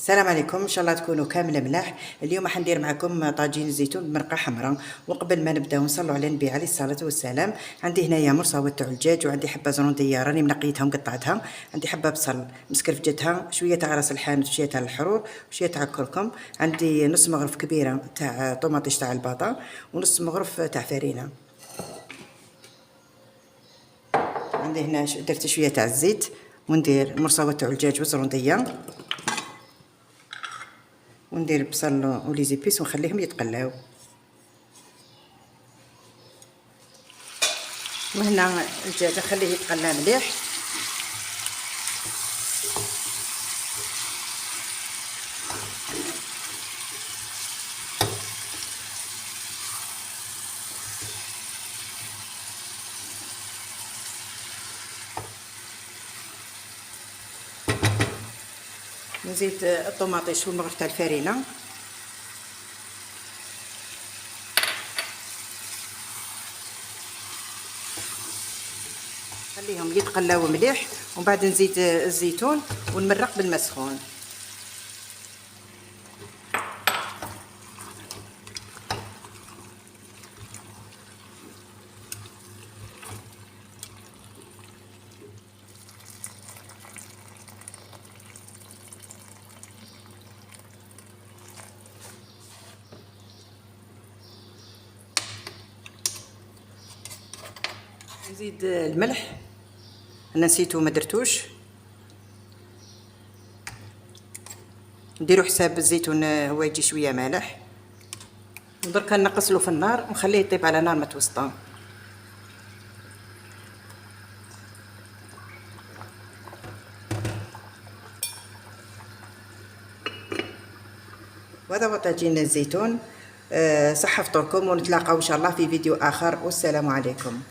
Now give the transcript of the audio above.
السلام عليكم، ان شاء الله تكونوا كامله ملاح. اليوم حندير معكم طاجين الزيتون بمرقه حمراء. وقبل ما نبداو نصلوا على النبي عليه الصلاه والسلام، عندي هنايا مرصوه تاع الدجاج، وعندي حبه زرنديه راني منقيتها ومقطعتها، عندي حبه بصل مسكرفجتها، شويه تاع راس الحانوت، شويه تاع الحرور، وشويه تاع الكركم، عندي نص مغرف كبيره تاع طوماطيش تاع الباطا، ونص مغرف تاع فرينه. عندي هنا درت شويه تاع الزيت، وندير مرصوه تاع الدجاج والزرنديه، وندير البصل ولي زيبيس ونخليهم يتقلاو. وهنا الدجاج نخليه يتقلى مليح. نزيد الطوماطيش والمغرف تاع الفرينه، خليهم يتقلاو مليح، ومن بعد نزيد الزيتون ونمرق بالماء سخون. نزيد الملح، انا نسيتو ما درتوش. نديرو حساب الزيتون هو يجي شويه مالح. ودركا نقصلو في النار ونخليه يطيب على نار متوسطه. وهذا هو طاجين الزيتون. صحة فطوركم، ونتلاقاو ان شاء الله في فيديو اخر، والسلام عليكم.